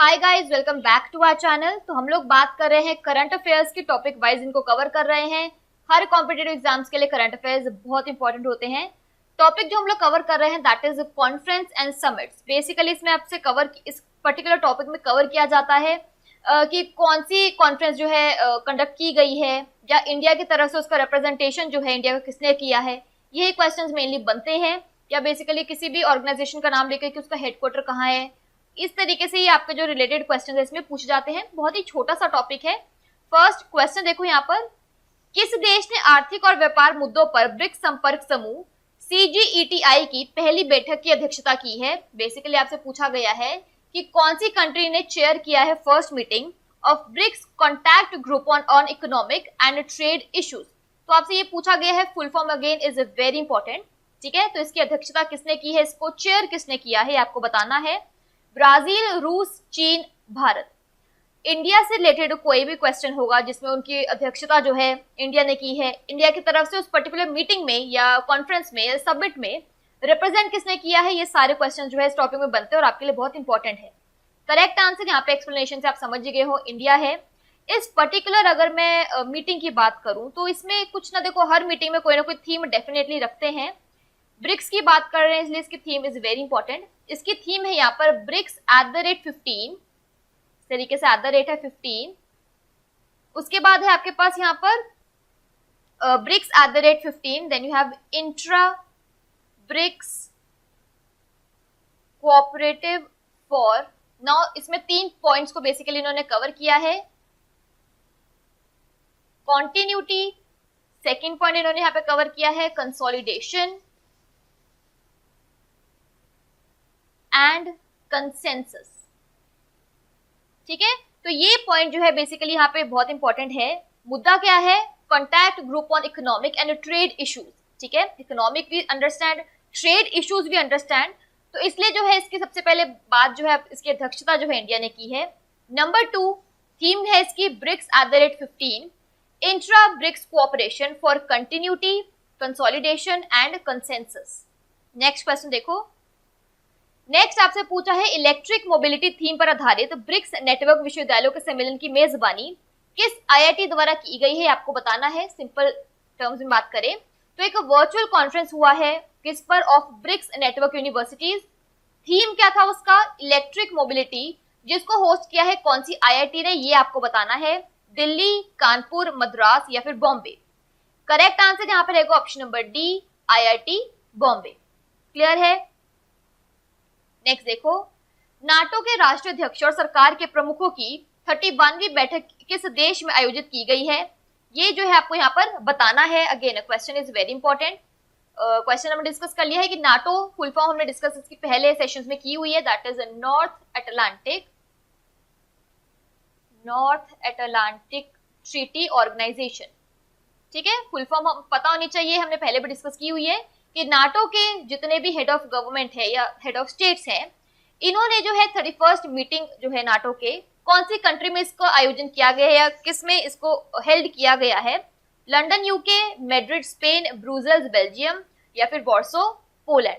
Hi guys, welcome back to our channel. तो हम लोग बात कर रहे हैं करंट अफेयर्स की, टॉपिक वाइज इनको कवर कर रहे हैं। हर कॉम्पिटेटिव एग्जाम्स के लिए करंट अफेयर्स बहुत इंपॉर्टेंट होते हैं। टॉपिक जो हम लोग कवर कर रहे हैं that is conference and summits. Basically इसमें आपसे इस पर्टिकुलर टॉपिक में कवर किया जाता है कि कौन सी कॉन्फ्रेंस जो है कंडक्ट की गई है, या इंडिया की तरफ से उसका रिप्रेजेंटेशन जो है इंडिया का किसने किया है। यही क्वेश्चंस मेनली बनते हैं, या बेसिकली किसी भी ऑर्गेनाइजेशन का नाम लेकर कि उसका हेडक्वार्टर कहाँ है। इस तरीके से ही आपके जो रिलेटेड क्वेश्चन है इसमें पूछे जाते हैं। बहुत ही छोटा सा टॉपिक है। फर्स्ट क्वेश्चन देखो यहाँ पर, किस देश ने आर्थिक और व्यापार मुद्दों पर ब्रिक्स संपर्क समूह CGETI की पहली बैठक की अध्यक्षता की है। बेसिकली आपसे पूछा गया है कि कौन सी कंट्री ने चेयर किया है first meeting of BRICS contact group on economic and trade issues. तो आपसे ये पूछा गया है, full form again is very important. ठीक है, तो इसकी अध्यक्षता किसने की है, इसको चेयर किसने किया है, आपको बताना है। ब्राजील, रूस, चीन, भारत। इंडिया से रिलेटेड कोई भी क्वेश्चन होगा जिसमें उनकी अध्यक्षता जो है इंडिया ने की है, इंडिया की तरफ से उस पर्टिकुलर मीटिंग में या कॉन्फ्रेंस में या समिट में रिप्रेजेंट किसने किया है, ये सारे क्वेश्चन जो है इस टॉपिक में बनते हैं और आपके लिए बहुत इंपॉर्टेंट है। करेक्ट आंसर यहाँ पे एक्सप्लेनेशन से आप समझ गए हो, इंडिया है। इस पर्टिकुलर अगर मैं मीटिंग की बात करूं तो इसमें कुछ ना, देखो हर मीटिंग में कोई ना कोई थीम डेफिनेटली रखते हैं। ब्रिक्स की बात कर रहे हैं इसलिए इसकी थीम इज वेरी इंपॉर्टेंट। इसकी थीम है यहाँ पर ब्रिक्स @15, तरीके से @ है 15। उसके बाद है आपके पास यहाँ पर BRICS @15, then you have intra BRICS cooperative for. Now इसमें 3 पॉइंट्स को बेसिकली इन्होंने कवर किया है। कॉन्टिन्यूटी, सेकेंड पॉइंट इन्होंने यहाँ पे कवर किया है कंसोलिडेशन एंड कंसेंसस। ठीक है, तो ये पॉइंट जो है बेसिकली यहाँ पे बहुत इंपॉर्टेंट है। मुद्दा क्या है, contact group on economic and trade issues. ठीक है, इकोनॉमिक भी अंडरस्टैंड, ट्रेड इश्यूज भी अंडरस्टैंड। तो इसलिए जो है इसकी सबसे पहले बात जो है इसकी अध्यक्षता जो है इंडिया ने की है। नंबर 2 थीम है इसकी BRICS @15, intra BRICS cooperation for continuity, consolidation and consensus. Next question देखो, नेक्स्ट आपसे पूछा है इलेक्ट्रिक मोबिलिटी थीम पर आधारित ब्रिक्स नेटवर्क विश्वविद्यालयों के सम्मेलन की मेजबानी किस IIT द्वारा की गई है, आपको बताना है। सिंपल टर्म्स में बात करें तो एक वर्चुअल कॉन्फ्रेंस हुआ है किस पर, of BRICS network universities. Theme क्या था उसका, इलेक्ट्रिक मोबिलिटी। जिसको होस्ट किया है कौन सी IIT ने, ये आपको बताना है। दिल्ली, कानपुर, मद्रास या फिर बॉम्बे। करेक्ट आंसर यहाँ पर रहेगा option number D, IIT Bombay. Clear है। नेक्स्ट देखो, नाटो के राष्ट्रीय अध्यक्ष और सरकार के प्रमुखों की 31वीं बैठक किस देश में आयोजित की गई है, ये जो है आपको यहाँ पर बताना है। Again question is very important. Question हमने डिस्कस कर लिया है कि नाटो फुल फॉर्म हमने डिस्कस इसकी पहले सेशंस में की हुई है, that is North Atlantic Treaty Organisation. ठीक है, फुल फॉर्म पता होनी चाहिए, हमने पहले भी डिस्कस की हुई है कि नाटो के जितने भी हेड ऑफ गवर्नमेंट है या हेड ऑफ स्टेट्स हैं, इन्होंने जो है 31st मीटिंग जो है नाटो के कौन सी कंट्री में इसको आयोजन किया गया है या किस में इसको हेल्ड किया गया है। London UK, Madrid Spain, Brussels Belgium या फिर वॉर्सो पोलैंड।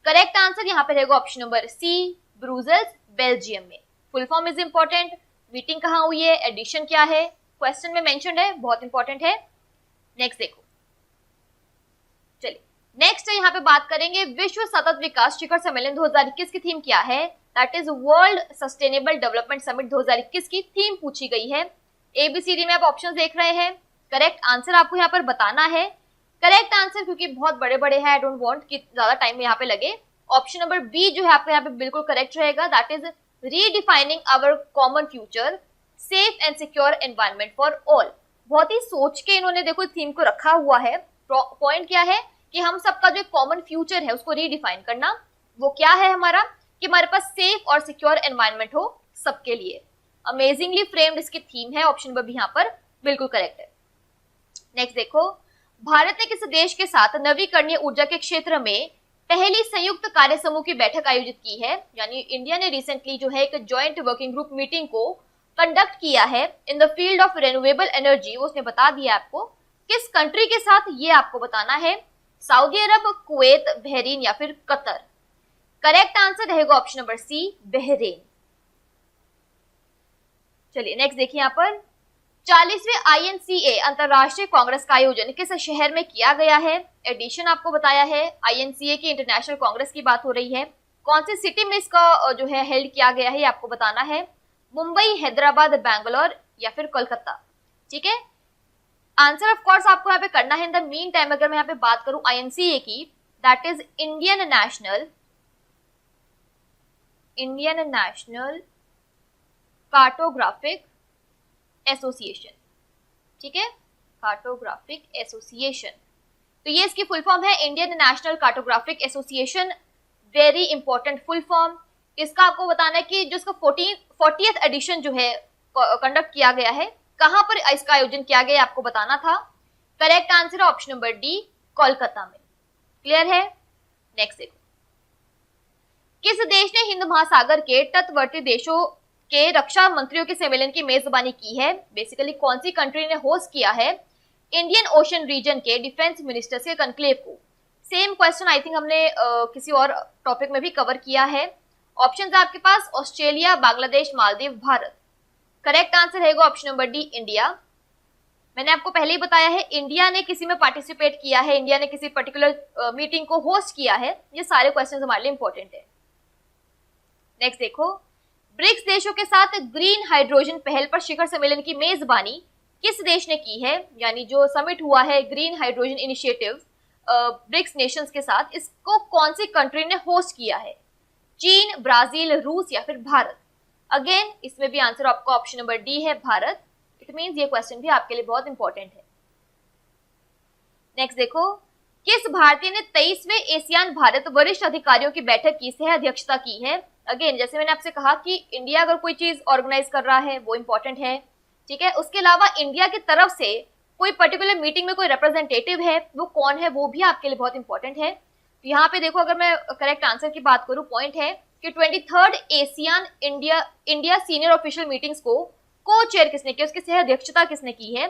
करेक्ट आंसर यहाँ पे रहेगा option number C, Brussels Belgium में। Full form is important, meeting कहाँ हुई है, एडिशन क्या है, क्वेश्चन में मेंशन्ड है, बहुत इंपॉर्टेंट है। नेक्स्ट देखो, चलिए नेक्स्ट यहाँ पे बात करेंगे विश्व सतत विकास शिखर सम्मेलन 2021 की थीम क्या है, that is world sustainable development summit 2021 की थीम पूछी गई है। ABCD में आप ऑप्शन देख रहे हैं, करेक्ट आंसर आपको यहाँ पर बताना है। करेक्ट आंसर क्योंकि बहुत बड़े बड़े हैं, आई डोंट वांट कि ज्यादा टाइम यहाँ पे लगे, ऑप्शन नंबर बी जो है आपको यहाँ पे बिल्कुल करेक्ट रहेगा, that is redefining our common future, safe and secure environment for all. बहुत ही सोच के इन्होंने देखो थीम को रखा हुआ है। पॉइंट क्या है कि हम सबका जो कॉमन फ्यूचर है उसको रीडिफाइन करना। वो क्या है हमारा, कि हमारे पास सेफ और सिक्योर एनवायरनमेंट हो सबके लिए। अमेजिंगली फ्रेम्ड इसकी थीम है, ऑप्शन नंबर बी यहाँ पर बिल्कुल करेक्ट है। नेक्स्ट देखो, भारत ने किस देश के साथ नवीकरणीय ऊर्जा के क्षेत्र में पहली संयुक्त कार्य समूह की बैठक आयोजित की है, यानी इंडिया ने रिसेंटली जो है एक ज्वाइंट वर्किंग ग्रुप मीटिंग को कंडक्ट किया है in the field of renewable energy. वो उसने बता दिया आपको किस कंट्री के साथ, ये आपको बताना है। सऊदी अरब, कुवैत, बहरीन या फिर कतर। करेक्ट आंसर रहेगा ऑप्शन नंबर सी, बहरीन। चलिए नेक्स्ट देखिए यहाँ पर 40वें INCA अंतरराष्ट्रीय कांग्रेस का आयोजन किस शहर में किया गया है? एडिशन आपको बताया है, INCA की इंटरनेशनल कांग्रेस की बात हो रही है। कौन सी सिटी में इसका जो है हेल्ड किया गया है ये आपको बताना है। मुंबई, हैदराबाद, बैंगलोर या फिर कोलकाता। ठीक है, आंसर ऑफ कोर्स आपको यहाँ पे करना है। इन द मीन टाइम अगर मैं यहाँ पे बात करूं INCA की, that is Indian national cartographic association. ठीक है, कार्टोग्राफिक एसोसिएशन, तो ये इसकी फुल फॉर्म है Indian national cartographic association. Very important full form. इसका आपको बताना है कि जो इसका 40th एडिशन जो है कंडक्ट किया गया है, कहां पर इसका आयोजन किया गया आपको बताना था। करेक्ट आंसर है ऑप्शन नंबर डी, कोलकाता में। क्लियर है। नेक्स्ट देखो, किस देश ने हिंद महासागर के तटवर्ती देशों के रक्षा मंत्रियों के सम्मेलन की मेजबानी की है? बेसिकली कौन सी कंट्री ने होस्ट किया है इंडियन ओशन रीजन के डिफेंस मिनिस्टर्स के कॉन्क्लेव को? सेम क्वेश्चन आई थिंक हमने किसी और टॉपिक में भी कवर किया है। ऑप्शंस है आपके पास Australia, Bangladesh, Maldives, Bharat. Correct answer रहेगा ऑप्शन नंबर डी, इंडिया। मैंने आपको पहले ही बताया है, इंडिया ने किसी में पार्टिसिपेट किया है, इंडिया ने किसी पर्टिकुलर मीटिंग को होस्ट किया है। ये सारे क्वेश्चन हमारे लिए इंपॉर्टेंट है। नेक्स्ट देखो, ब्रिक्स देशों के साथ ग्रीन हाइड्रोजन पहल पर शिखर सम्मेलन की मेजबानी किस देश ने की है? यानी जो समिट हुआ है green hydrogen initiative BRICS nations के साथ, इसको कौन सी कंट्री ने होस्ट किया है? चीन, ब्राजील, रूस या फिर भारत? अगेन इसमें भी आंसर आपका ऑप्शन नंबर डी है, भारत। इट मींस ये क्वेश्चन भी आपके लिए बहुत इंपॉर्टेंट है। नेक्स्ट देखो, किस भारतीय ने 23वें एशियान भारत वरिष्ठ अधिकारियों की बैठक की सह अध्यक्षता की है? अगेन जैसे मैंने आपसे कहा कि इंडिया अगर कोई चीज ऑर्गेनाइज कर रहा है वो इंपॉर्टेंट है। ठीक है, उसके अलावा इंडिया की तरफ से कोई पर्टिकुलर मीटिंग में कोई रिप्रेजेंटेटिव है, वो कौन है वो भी आपके लिए बहुत इंपॉर्टेंट है। तो यहाँ पे देखो, अगर मैं करेक्ट आंसर की बात करूं, पॉइंट है कि 23rd Asian India senior official meetings को को-चेयर किसने किया, उसकी सह अध्यक्षता किसने की है?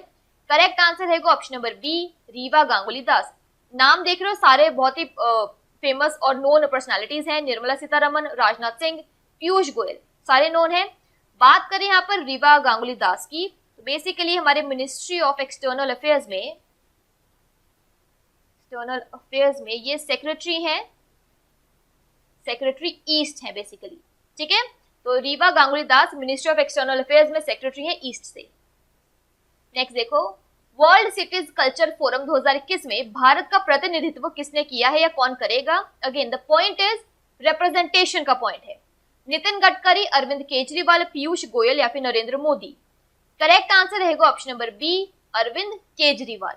करेक्ट आंसर है option number B, Rewa Ganguly Das. नाम देख रहे हो, सारे बहुत ही फेमस और नोन पर्सनालिटीज हैं। निर्मला सीतारमन, राजनाथ सिंह, पीयूष गोयल, सारे नोन हैं। बात करें यहाँ पर रीवा गांगुली दास की, तो बेसिकली हमारे मिनिस्ट्री ऑफ एक्सटर्नल अफेयर्स में ये सेक्रेटरी हैं, सेक्रेटरी ईस्ट है बेसिकली। ठीक है, तो रीवा गांगुली दास मिनिस्ट्री ऑफ एक्सटर्नल अफेयर्स में सेक्रेटरी है ईस्ट से। नेक्स्ट देखो, वर्ल्ड सिटीज कल्चर फोरम 2021 में भारत का प्रतिनिधित्व किसने किया है या कौन करेगा? Again the point is representation का पॉइंट है। नितिन गडकरी, अरविंद केजरीवाल, पीयूष गोयल या फिर नरेंद्र मोदी? करेक्ट आंसर रहेगा option number B, Arvind Kejriwal.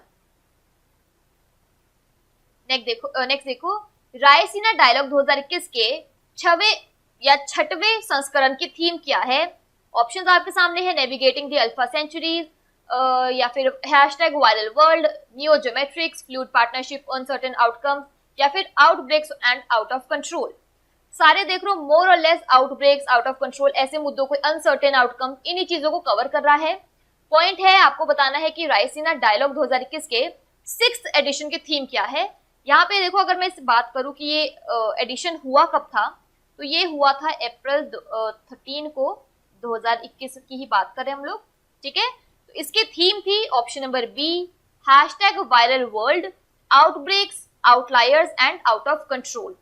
Next देखो, रायसीना डायलॉग 2021 के 6वें संस्करण की थीम क्या है? ऑप्शंस आपके सामने है, नेविगेटिंग द अल्फा सेंचुरीज, या फिर hashtag viral world, new geometrics, fluid partnership, uncertain outcomes या फिर outbreaks and out of control. सारे देख लो मोर और less outbreaks, out of control, ऐसे मुद्दों को, अनसर्टेन आउटकम, इन्हीं चीजों को कवर कर रहा है। पॉइंट है आपको बताना है कि रायसीना डायलॉग 2021 के 6th एडिशन की थीम क्या है। यहाँ पे देखो, अगर मैं इस बात करूं कि ये एडिशन हुआ कब था, तो ये हुआ था अप्रैल 13 को 2021 की ही बात करें हम लोग। ठीक है, तो इसकी थीम थी option number B, hashtag viral world, outbreaks, outliers and out of control.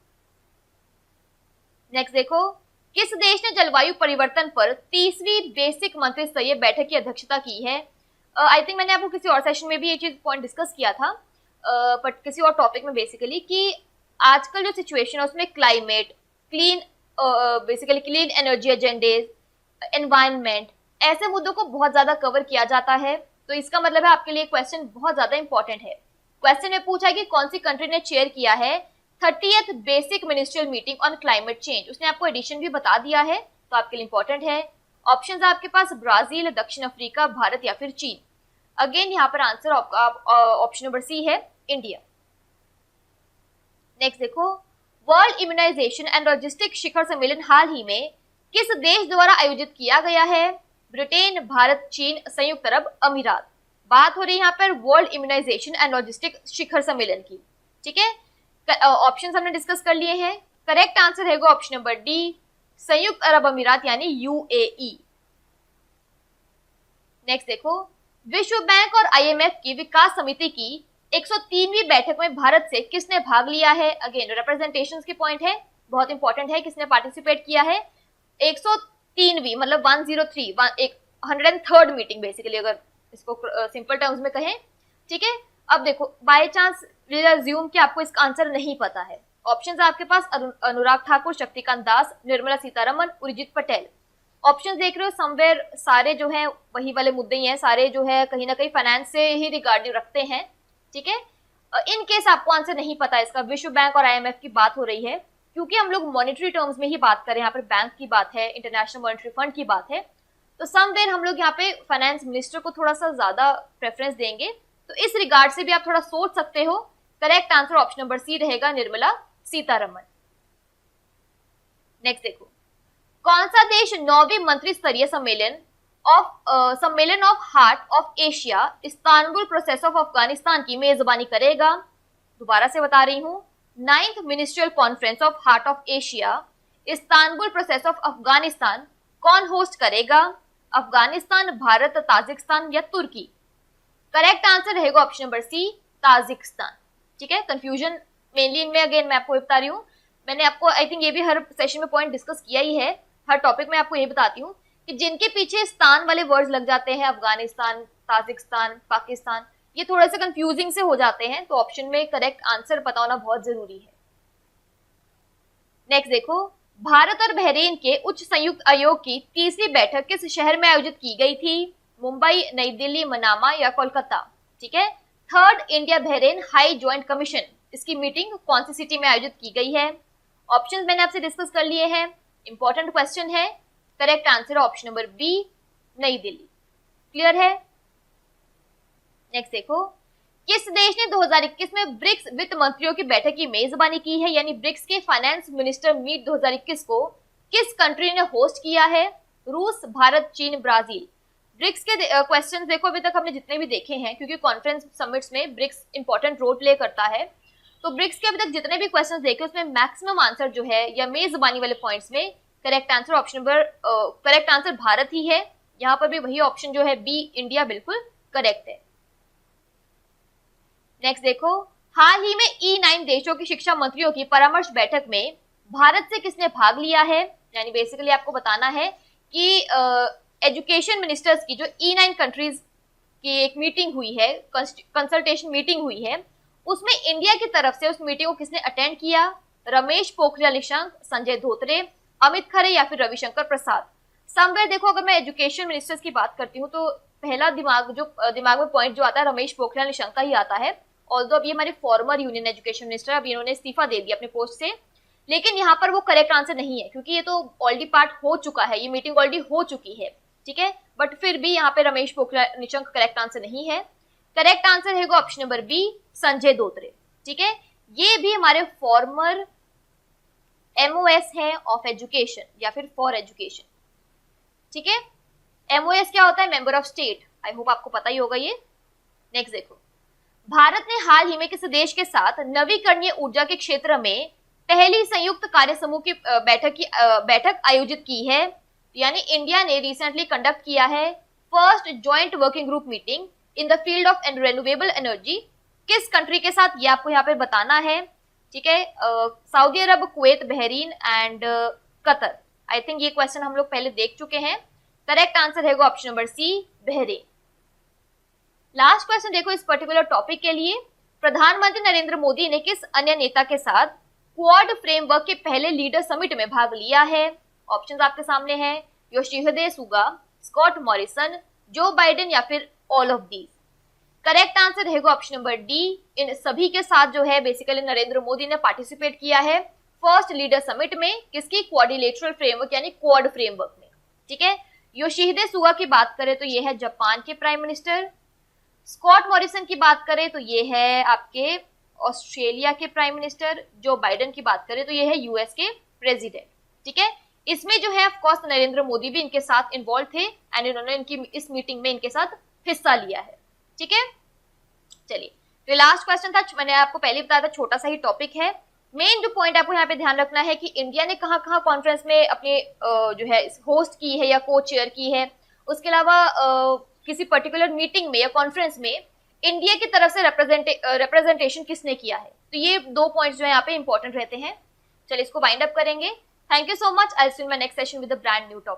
Next देखो, किस देश ने जलवायु परिवर्तन पर 30वीं बेसिक मंत्रिस्तरीय बैठक की अध्यक्षता की है? आई थिंक मैंने आपको किसी और सेशन में भी ये चीज पॉइंट डिस्कस किया था, बट किसी और टॉपिक में बेसिकली, कि आजकल जो सिचुएशन है उसमें climate, basically clean energy agendas, environment, ऐसे मुद्दों को बहुत ज्यादा कवर किया जाता है। तो इसका मतलब है आपके लिए क्वेश्चन बहुत ज्यादा इंपॉर्टेंट है। क्वेश्चन में पूछा कि कौन सी कंट्री ने चेयर किया है 30th basic ministerial meeting on climate change. उसने आपको एडिशन भी बता दिया है, तो आपके लिए इंपॉर्टेंट है। ऑप्शंस आपके पास ब्राजील, दक्षिण अफ्रीका, भारत या फिर चीन। अगेन यहाँ पर आंसर ऑप्शन नंबर सी है, इंडिया। नेक्स्ट देखो, वर्ल्ड इम्यूनाइजेशन एंड लॉजिस्टिक शिखर सम्मेलन हाल ही में किस देश द्वारा आयोजित किया गया है? ब्रिटेन, भारत, चीन, संयुक्त अरब अमीरात। बात हो रही है यहाँ पर वर्ल्ड इम्यूनाइजेशन एंड लॉजिस्टिक शिखर सम्मेलन की। ठीक है, ऑप्शंस हमने डिस्कस कर लिए हैं। करेक्ट आंसर है ऑप्शन नंबर डी, संयुक्त अरब अमीरात यानी UAE। नेक्स्ट देखो, विश्व बैंक और आईएमएफ की विकास समिति की 103वीं बैठक में भारत से किसने भाग लिया है? अगेन रिप्रेजेंटेशन की पॉइंट है, बहुत इंपॉर्टेंट है, किसने पार्टिसिपेट किया है? 103वीं मतलब 103 103rd मीटिंग बेसिकली, अगर इसको सिंपल टर्म्स में कहें, ठीक है। अब देखो, बाय चांस अज्यूम कि आपको इसका आंसर नहीं पता है, ऑप्शंस आपके पास अनुराग ठाकुर, शक्तिकांत दास, निर्मला सीतारमन, उर्जित पटेल। ऑप्शंस देख रहे हो, समवेयर सारे जो है वही वाले मुद्दे ही हैं, सारे जो है कहीं ना कहीं फाइनेंस से ही रिगार्डिंग रखते हैं, ठीक है। इन केस आपको आंसर नहीं पता इसका, विश्व बैंक और आईएमएफ की बात हो रही है, क्योंकि हम लोग मॉनेटरी टर्म्स में ही बात करें, यहाँ पर बैंक की बात है, इंटरनेशनल मॉनेटरी फंड की बात है, तो समवेयर हम लोग यहाँ पे फाइनेंस मिनिस्टर को थोड़ा सा ज्यादा प्रेफरेंस देंगे, तो इस रिगार्ड से भी आप थोड़ा सोच सकते हो। Correct answer option number C रहेगा, निर्मला सीतारमन। नेक्स्ट देखो, कौन सा देश 9वीं मंत्री स्तरीय सम्मेलन of heart of Asia Istanbul process of Afghanistan की मेजबानी करेगा? दोबारा से बता रही हूं, 9th ministerial conference of heart of Asia Istanbul process of Afghanistan कौन होस्ट करेगा? अफगानिस्तान, भारत, ताजिकिस्तान या तुर्की? करेक्ट आंसर रहेगा ऑप्शन नंबर सी, ताजिकिस्तान, ठीक है। कंफ्यूजन मेनली इनमें, अगेन मैं आपको बताती हूँ, मैंने आपको आई थिंक ये भी हर सेशन में पॉइंट डिस्कस किया ही है, हर टॉपिक में आपको ये बताती हूँ कि जिनके पीछे स्थान वाले वर्ड्स लग जाते हैं, अफगानिस्तान, ताजिकिस्तान, पाकिस्तान, ये थोड़े से कंफ्यूजिंग से हो जाते हैं, तो ऑप्शन में करेक्ट आंसर पता होना बहुत जरूरी है। नेक्स्ट देखो, भारत और बहरीन के उच्च संयुक्त आयोग की तीसरी बैठक किस शहर में आयोजित की गई थी? मुंबई, नई दिल्ली, मनामा या कोलकाता? ठीक है। Third India Bahrain high joint commission, इसकी मीटिंग कौन सी सिटी में आयोजित की गई है? ऑप्शंस मैंने आपसे डिस्कस कर लिए हैं, इंपॉर्टेंट क्वेश्चन है। Correct answer option number B, नई दिल्ली। क्लियर है? नेक्स्ट देखो, किस देश ने 2021 में ब्रिक्स वित्त मंत्रियों की बैठक की मेजबानी की है? यानी ब्रिक्स के फाइनेंस मिनिस्टर मीट 2021 को किस कंट्री ने होस्ट किया है? रूस, भारत, चीन, ब्राजील? ब्रिक्स के क्वेश्चंस देखो, अभी तक हमने जितने भी देखे हैं, क्योंकि कॉन्फ्रेंस समिट्स में ब्रिक्स इंपॉर्टेंट रोल प्ले करता है, तो ब्रिक्स के अभी तक जितने भी क्वेश्चंस देखे उसमें मैक्सिमम आंसर जो है या मेजबानी वाले पॉइंट्स में correct answer option number correct answer Bharat ही है। यहाँ पर भी वही ऑप्शन जो है बी, इंडिया, बिल्कुल करेक्ट है। नेक्स्ट देखो, हाल ही में E9 देशों की शिक्षा मंत्रियों की परामर्श बैठक में भारत से किसने भाग लिया है? यानी बेसिकली आपको बताना है कि एजुकेशन मिनिस्टर्स की जो E9 कंट्रीज की एक मीटिंग हुई है, कंसल्टेशन मीटिंग हुई है, उसमें इंडिया की तरफ से उस मीटिंग को किसने अटेंड किया? रमेश पोखरियाल निशंक, संजय धोत्रे, अमित खरे या फिर रविशंकर प्रसाद? समवेयर देखो, अगर मैं एजुकेशन मिनिस्टर्स की बात करती हूँ तो पहला दिमाग में पॉइंट जो आता है रमेश पोखरियाल निशंक का ही आता है। ऑल्दो अब ये हमारे फॉर्मर यूनियन एजुकेशन मिनिस्टर, अब इन्होंने इस्तीफा दे दिया अपने पोस्ट से, लेकिन यहाँ पर वो करेक्ट आंसर नहीं है, क्योंकि ये तो ऑलरेडी पार्ट हो चुका है, ये मीटिंग ऑलरेडी हो चुकी है, ठीक है। बट फिर भी यहाँ पे रमेश पोखरियाल निशंक करेक्ट आंसर नहीं है। करेक्ट आंसर है option number B, Sanjay Dhotre, ठीक है। ये भी हमारे फॉर्मर MOS है ऑफ एजुकेशन या फिर फॉर एजुकेशन, ठीक है। MOS क्या होता है? Member of state, I hope आपको पता ही होगा ये। नेक्स्ट देखो, भारत ने हाल ही में किस देश के साथ नवीकरणीय ऊर्जा के क्षेत्र में पहली संयुक्त कार्य समूह की बैठक आयोजित की है? यानी इंडिया ने रिसेंटली कंडक्ट किया है first joint working group meeting in the field of renewable energy. किस कंट्री के साथ, ये आपको यहाँ पे बताना है, ठीक है। Saudi Arab, Kuwait, Bahrain and Qatar. I think ये क्वेश्चन हम लोग पहले देख चुके हैं। करेक्ट आंसर है option number C, Bahrain. Last question देखो इस पर्टिकुलर टॉपिक के लिए, प्रधानमंत्री नरेंद्र मोदी ने किस अन्य नेता के साथ क्वाड फ्रेमवर्क के पहले लीडर समिट में भाग लिया है? ऑप्शंस आपके सामने हैं, Yoshihide Suga, Scott Morrison, Joe Biden या फिर all of these? Correct answer रहेगा ऑप्शन नंबर डी, इन सभी के साथ जो है बेसिकली नरेंद्र मोदी ने पार्टिसिपेट किया है फर्स्ट लीडर समिट में, किसकी? क्वाड्रिलेटरल फ्रेमवर्क यानी क्वाड फ्रेमवर्क में, ठीक है। योशिहिदे सुगा की बात करें तो ये है जापान के प्राइम मिनिस्टर। स्कॉट मॉरिसन की बात करें तो ये है आपके ऑस्ट्रेलिया के प्राइम मिनिस्टर। जो बाइडेन की बात करें तो ये है US के प्रेसिडेंट, ठीक है। इसमें जो है ऑफ कोर्स नरेंद्र मोदी भी इनके साथ इन्वॉल्व थे एंड इन्होंने इनकी इस मीटिंग में इनके साथ हिस्सा लिया है, ठीक है। चलिए, तो लास्ट क्वेश्चन था, मैंने आपको पहले बताया था, छोटा सा ही टॉपिक है। मेन जो पॉइंट आपको यहाँ पे ध्यान रखना है कि इंडिया ने कहाँ कहाँ कॉन्फ्रेंस में अपने जो है होस्ट की है या को चेयर की है। उसके अलावा किसी पर्टिकुलर मीटिंग में या कॉन्फ्रेंस में इंडिया की तरफ से रिप्रेजेंटेशन किसने किया है। तो ये 2 पॉइंट्स जो है यहाँ पे इंपॉर्टेंट रहते हैं। चलिए इसको वाइंड अप करेंगे। Thank you so much. I will see you in my next session with a brand new topic.